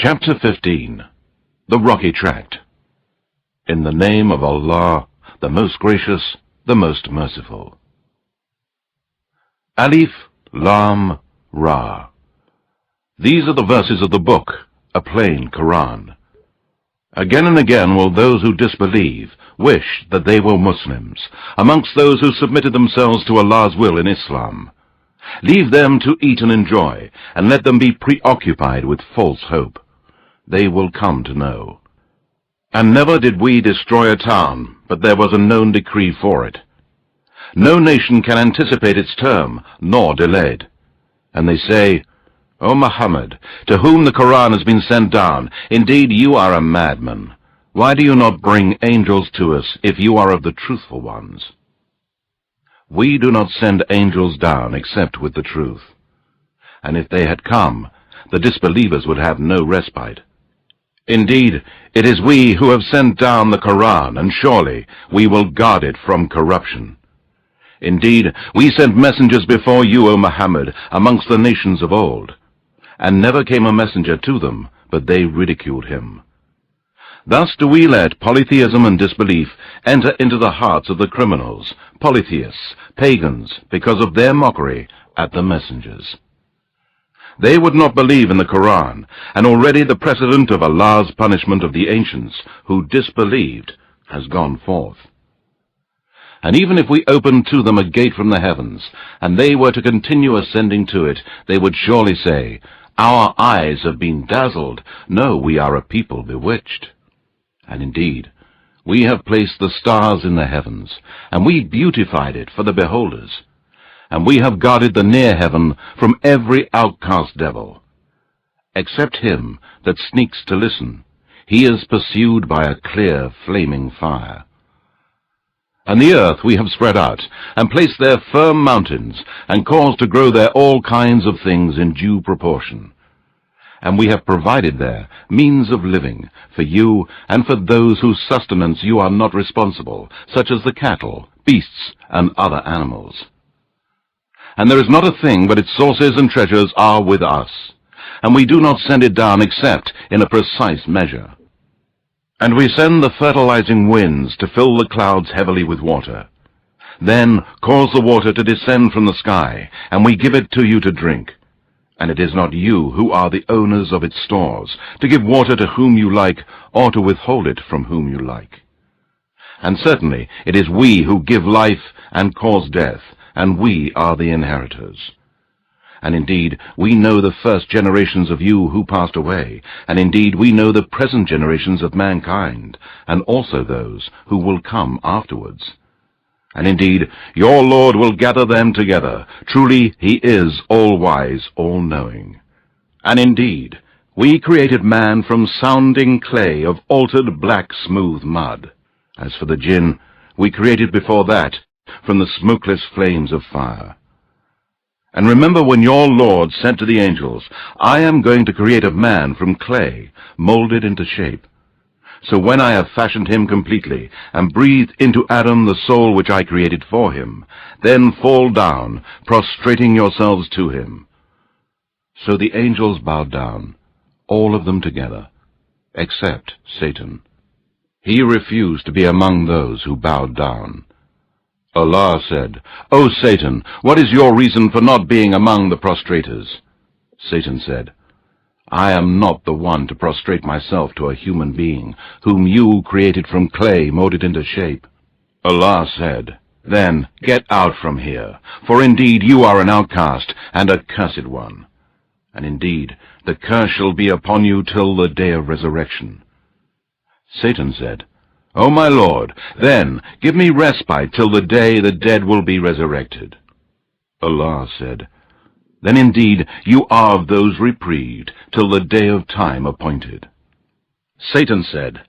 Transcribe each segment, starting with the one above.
Chapter 15. The Rocky Tract. In the name of Allah, the most gracious, the most merciful. Alif, Lam, Ra. These are the verses of the book, a plain Quran. Again and again will those who disbelieve wish that they were Muslims, amongst those who submitted themselves to Allah's will in Islam. Leave them to eat and enjoy, and let them be preoccupied with false hope. They will come to know. And never did we destroy a town, but there was a known decree for it. No nation can anticipate its term, nor delay it. And they say, O Muhammad, to whom the Quran has been sent down, indeed you are a madman. Why do you not bring angels to us if you are of the truthful ones? We do not send angels down except with the truth. And if they had come, the disbelievers would have no respite. Indeed, it is we who have sent down the Quran, and surely we will guard it from corruption. Indeed, we sent messengers before you, O Muhammad, amongst the nations of old. And never came a messenger to them, but they ridiculed him. Thus do we let polytheism and disbelief enter into the hearts of the criminals, polytheists, pagans, because of their mockery at the messengers. They would not believe in the Quran, and already the precedent of Allah's punishment of the ancients who disbelieved has gone forth. And even if we opened to them a gate from the heavens, and they were to continue ascending to it, they would surely say, Our eyes have been dazzled. No, we are a people bewitched. And indeed, we have placed the stars in the heavens, and we beautified it for the beholders. And we have guarded the near heaven from every outcast devil. Except him that sneaks to listen, he is pursued by a clear, flaming fire. And the earth we have spread out, and placed there firm mountains, and caused to grow there all kinds of things in due proportion. And we have provided there means of living for you and for those whose sustenance you are not responsible, such as the cattle, beasts, and other animals. And there is not a thing but its sources and treasures are with us, and we do not send it down except in a precise measure. And we send the fertilizing winds to fill the clouds heavily with water. Then cause the water to descend from the sky, and we give it to you to drink. And it is not you who are the owners of its stores, to give water to whom you like, or to withhold it from whom you like. And certainly it is we who give life and cause death, and we are the inheritors. And indeed, we know the first generations of you who passed away, and indeed we know the present generations of mankind, and also those who will come afterwards. And indeed, your Lord will gather them together. Truly, he is all-wise, all-knowing. And indeed, we created man from sounding clay of altered black smooth mud. As for the jinn, we created before that from the smokeless flames of fire. And remember when your Lord said to the angels, I am going to create a man from clay, molded into shape. So when I have fashioned him completely, and breathed into Adam the soul which I created for him, then fall down, prostrating yourselves to him. So the angels bowed down, all of them together, except Satan. He refused to be among those who bowed down. Allah said, O Satan, what is your reason for not being among the prostrators? Satan said, I am not the one to prostrate myself to a human being, whom you created from clay molded into shape. Allah said, Then get out from here, for indeed you are an outcast and a cursed one. And indeed, the curse shall be upon you till the day of resurrection. Satan said, O my Lord, then give me respite till the day the dead will be resurrected. Allah said, Then indeed you are of those reprieved till the day of time appointed. Satan said,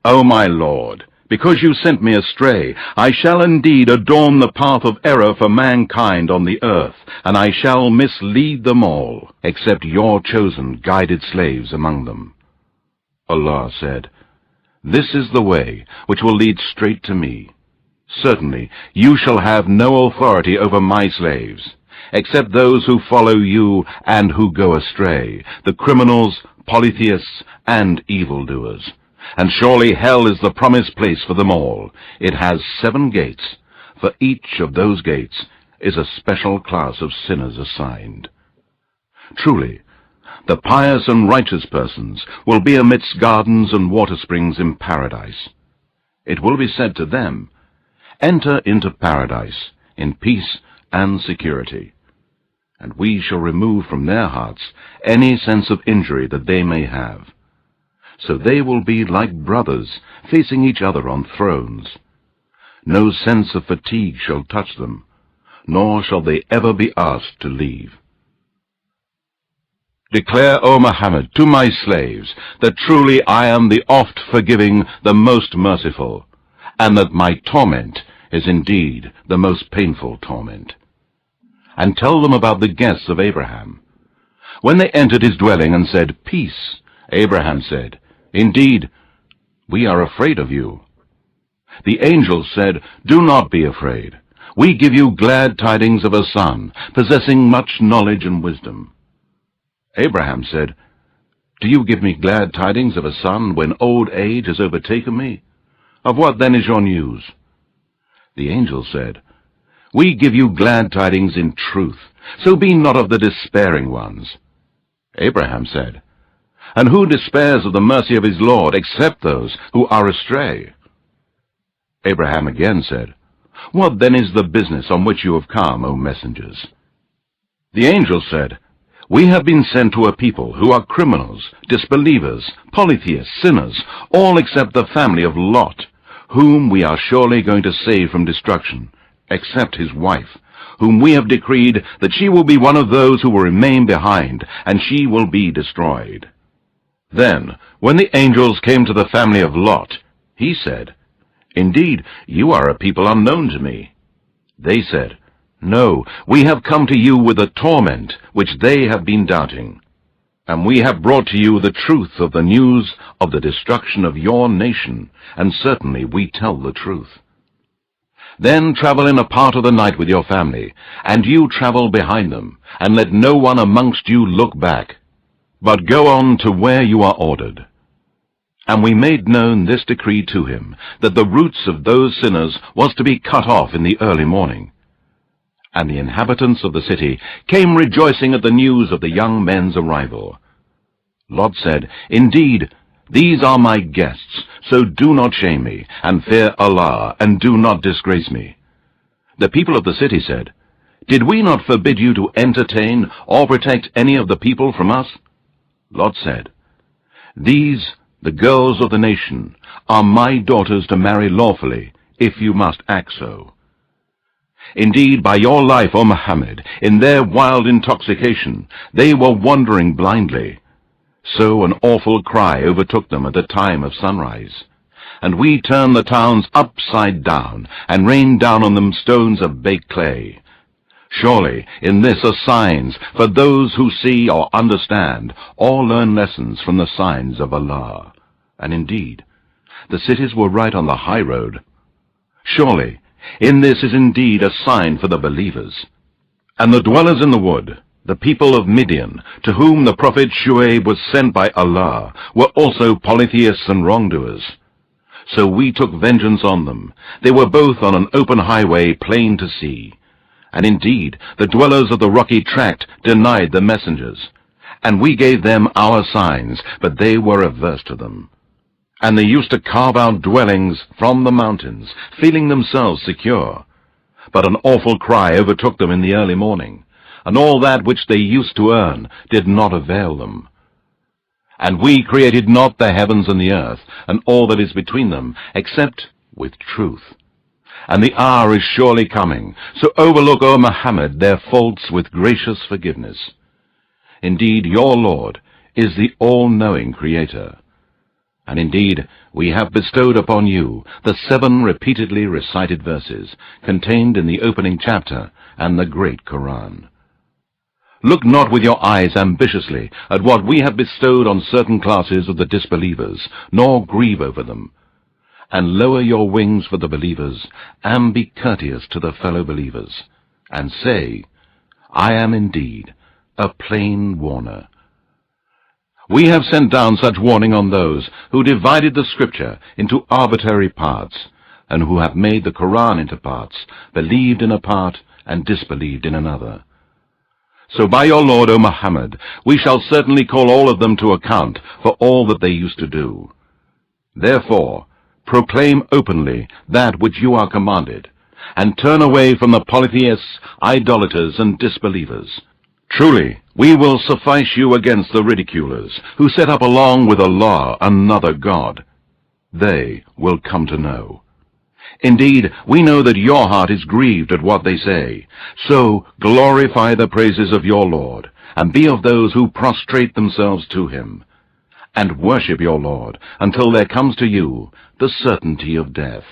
O my Lord, because you sent me astray, I shall indeed adorn the path of error for mankind on the earth, and I shall mislead them all, except your chosen guided slaves among them. Allah said, This is the way which will lead straight to me. Certainly you shall have no authority over my slaves, except those who follow you and who go astray, the criminals, polytheists, and evildoers. And surely hell is the promised place for them all. It has 7 gates. For each of those gates is a special class of sinners assigned. Truly, the pious and righteous persons will be amidst gardens and water springs in paradise. It will be said to them, "Enter into paradise in peace and security." And we shall remove from their hearts any sense of injury that they may have. So they will be like brothers facing each other on thrones. No sense of fatigue shall touch them, nor shall they ever be asked to leave. Declare, O Muhammad, to my slaves, that truly I am the oft-forgiving, the most merciful, and that my torment is indeed the most painful torment. And tell them about the guests of Abraham. When they entered his dwelling and said, "Peace," Abraham said, "Indeed, we are afraid of you." The angels said, "Do not be afraid. We give you glad tidings of a son, possessing much knowledge and wisdom." Abraham said, "Do you give me glad tidings of a son when old age has overtaken me? Of what then is your news?" The angel said, "We give you glad tidings in truth, so be not of the despairing ones." Abraham said, "And who despairs of the mercy of his Lord except those who are astray?" Abraham again said, "What then is the business on which you have come, O messengers?" The angel said, "We have been sent to a people who are criminals, disbelievers, polytheists, sinners, all except the family of Lot, whom we are surely going to save from destruction, except his wife, whom we have decreed that she will be one of those who will remain behind, and she will be destroyed." Then, when the angels came to the family of Lot, he said, "Indeed, you are a people unknown to me." They said, "No, we have come to you with a torment which they have been doubting. And we have brought to you the truth of the news of the destruction of your nation, and certainly we tell the truth. Then travel in a part of the night with your family, and you travel behind them, and let no one amongst you look back, but go on to where you are ordered." And we made known this decree to him, that the roots of those sinners was to be cut off in the early morning. And the inhabitants of the city came rejoicing at the news of the young men's arrival. Lot said, "Indeed, these are my guests, so do not shame me, and fear Allah, and do not disgrace me." The people of the city said, "Did we not forbid you to entertain or protect any of the people from us?" Lot said, "These, the girls of the nation, are my daughters to marry lawfully, if you must act so. Indeed, by your life, O Muhammad, in their wild intoxication, they were wandering blindly. So an awful cry overtook them at the time of sunrise. And we turned the towns upside down, and rained down on them stones of baked clay. Surely in this are signs for those who see or understand, or learn lessons from the signs of Allah. And indeed, the cities were right on the high road. Surely in this is indeed a sign for the believers." And the dwellers in the wood, the people of Midian, to whom the prophet Shu'aib was sent by Allah, were also polytheists and wrongdoers. So we took vengeance on them. They were both on an open highway, plain to see. And indeed, the dwellers of the rocky tract denied the messengers. And we gave them our signs, but they were averse to them. And they used to carve out dwellings from the mountains, feeling themselves secure. But an awful cry overtook them in the early morning, and all that which they used to earn did not avail them. And we created not the heavens and the earth, and all that is between them, except with truth. And the hour is surely coming, so overlook, O Muhammad, their faults with gracious forgiveness. Indeed, your Lord is the all-knowing Creator. And indeed, we have bestowed upon you the 7 repeatedly recited verses contained in the opening chapter and the great Quran. Look not with your eyes ambitiously at what we have bestowed on certain classes of the disbelievers, nor grieve over them. And lower your wings for the believers, and be courteous to the fellow believers, and say, I am indeed a plain warner. We have sent down such warning on those who divided the Scripture into arbitrary parts, and who have made the Quran into parts, believed in a part and disbelieved in another. So by your Lord, O Muhammad, we shall certainly call all of them to account for all that they used to do. Therefore, proclaim openly that which you are commanded, and turn away from the polytheists, idolaters, and disbelievers. Truly, we will suffice you against the ridiculers, who set up along with Allah another God. They will come to know. Indeed, we know that your heart is grieved at what they say. So glorify the praises of your Lord, and be of those who prostrate themselves to him. And worship your Lord until there comes to you the certainty of death.